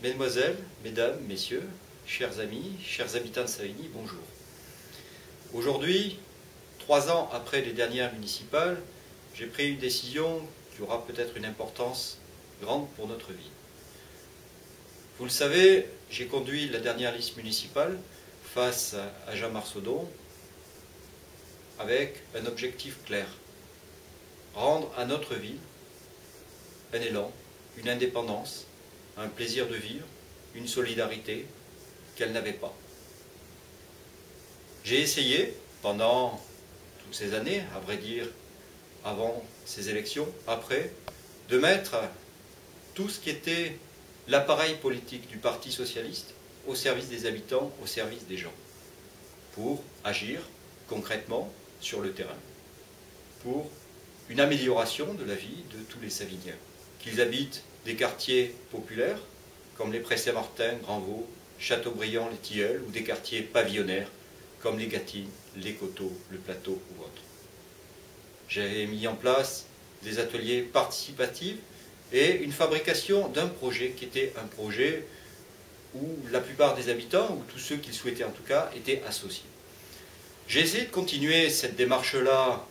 Mesdemoiselles, Mesdames, Messieurs, chers amis, chers habitants de Savigny, bonjour. Aujourd'hui, 3 ans après les dernières municipales, j'ai pris une décision qui aura peut-être une importance grande pour notre vie. Vous le savez, j'ai conduit la dernière liste municipale face à Jean Marsaudon avec un objectif clair. Rendre à notre ville un élan, une indépendance, un plaisir de vivre, une solidarité qu'elle n'avait pas. J'ai essayé pendant toutes ces années, à vrai dire, avant ces élections, après, de mettre tout ce qui était l'appareil politique du Parti socialiste au service des habitants, au service des gens, pour agir concrètement sur le terrain, pour une amélioration de la vie de tous les Savigniens, qu'ils habitent des quartiers populaires, comme les Pré-Saint-Martin, Grandvaux, Châteaubriand, les Tilleuls, ou des quartiers pavillonnaires, comme les Gâtines, les Coteaux, le Plateau ou autres. J'ai mis en place des ateliers participatifs et une fabrication d'un projet qui était un projet où la plupart des habitants, ou tous ceux qui le souhaitaient en tout cas, étaient associés. J'ai essayé de continuer cette démarche-là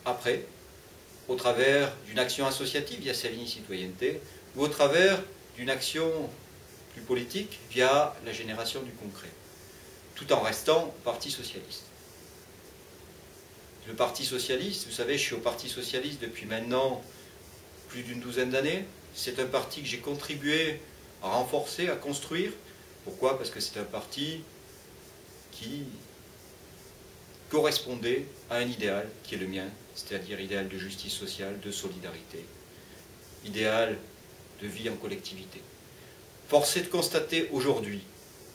après, au travers d'une action associative via Savigny Citoyenneté, ou au travers d'une action plus politique via la génération du concret, tout en restant Parti socialiste. Le Parti socialiste, vous savez, je suis au Parti socialiste depuis maintenant plus d'une douzaine d'années. C'est un parti que j'ai contribué à renforcer, à construire. Pourquoi? Parce que c'est un parti qui correspondait à un idéal qui est le mien, c'est-à-dire idéal de justice sociale, de solidarité, idéal de vie en collectivité. Force est de constater aujourd'hui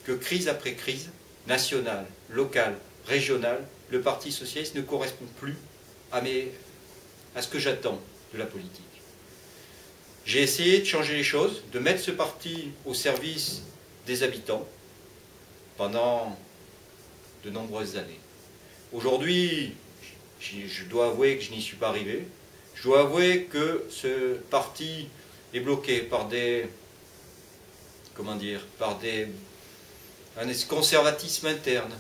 que crise après crise, nationale, locale, régionale, le Parti socialiste ne correspond plus à ce que j'attends de la politique. J'ai essayé de changer les choses, de mettre ce parti au service des habitants pendant de nombreuses années. Aujourd'hui, je dois avouer que je n'y suis pas arrivé. Je dois avouer que ce parti est bloqué par un conservatisme interne,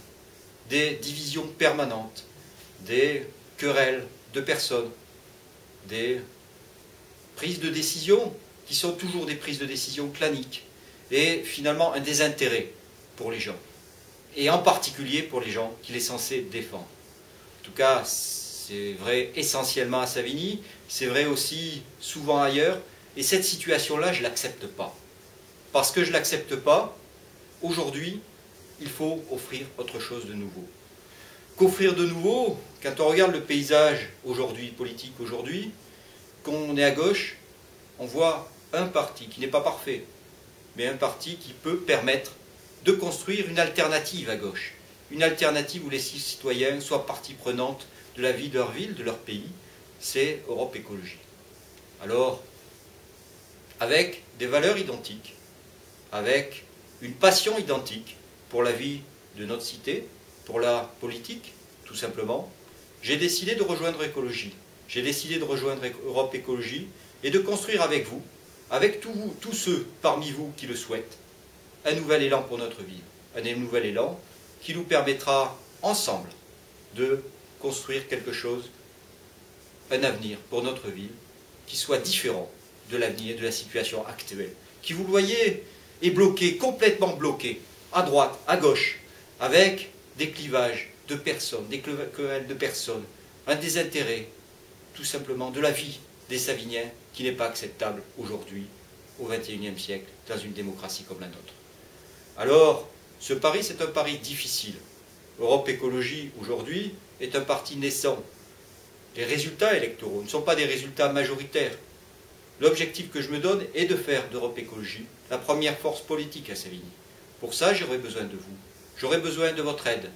des divisions permanentes, des querelles de personnes, des prises de décision qui sont toujours des prises de décision claniques, et finalement un désintérêt pour les gens, et en particulier pour les gens qu'il est censé défendre. En tout cas, c'est vrai essentiellement à Savigny, c'est vrai aussi souvent ailleurs, et cette situation-là, je ne l'accepte pas. Parce que je ne l'accepte pas, aujourd'hui, il faut offrir autre chose de nouveau. Qu'offrir de nouveau, quand on regarde le paysage aujourd'hui, politique aujourd'hui, qu'on est à gauche, on voit un parti qui n'est pas parfait, mais un parti qui peut permettre de construire une alternative à gauche. Une alternative où les citoyens soient partie prenante de la vie de leur ville, de leur pays, c'est Europe Écologie. Alors, avec des valeurs identiques, avec une passion identique pour la vie de notre cité, pour la politique, tout simplement, j'ai décidé de rejoindre Écologie. J'ai décidé de rejoindre Europe Écologie et de construire avec vous, avec tous ceux parmi vous qui le souhaitent, un nouvel élan pour notre ville. Un nouvel élan qui nous permettra ensemble de construire quelque chose, un avenir pour notre ville qui soit différent de l'avenir, de la situation actuelle, qui, vous le voyez, est bloqué, complètement bloqué, à droite, à gauche, avec des clivages de personnes, des querelles de personnes, un désintérêt, tout simplement, de la vie des Savigniens qui n'est pas acceptable aujourd'hui, au XXIe siècle, dans une démocratie comme la nôtre. Alors, ce pari, c'est un pari difficile. Europe Écologie, aujourd'hui, est un parti naissant. Les résultats électoraux ne sont pas des résultats majoritaires. L'objectif que je me donne est de faire d'Europe Écologie la première force politique à Savigny. Pour ça, j'aurai besoin de vous. J'aurai besoin de votre aide.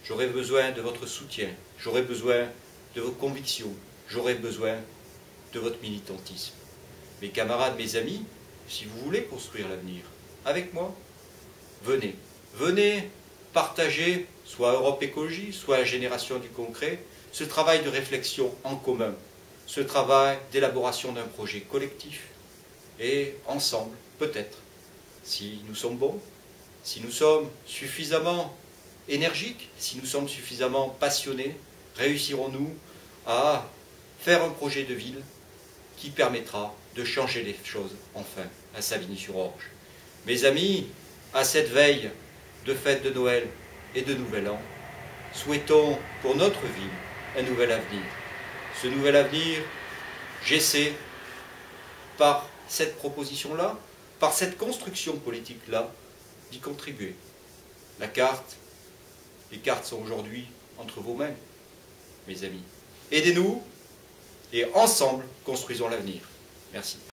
J'aurai besoin de votre soutien. J'aurai besoin de vos convictions. J'aurai besoin de votre militantisme. Mes camarades, mes amis, si vous voulez construire l'avenir avec moi, venez. Venez partager, soit Europe Écologie, soit la génération du concret, ce travail de réflexion en commun, ce travail d'élaboration d'un projet collectif, et ensemble, peut-être, Si nous sommes bons, si nous sommes suffisamment énergiques, si nous sommes suffisamment passionnés, réussirons-nous à faire un projet de ville qui permettra de changer les choses, enfin, à Savigny-sur-Orge. Mes amis, à cette veille de fête de Noël et de Nouvel An, souhaitons pour notre ville un nouvel avenir. Ce nouvel avenir, j'essaie, par cette proposition-là, par cette construction politique-là, d'y contribuer. Les cartes sont aujourd'hui entre vos mains, mes amis. Aidez-nous et ensemble construisons l'avenir. Merci.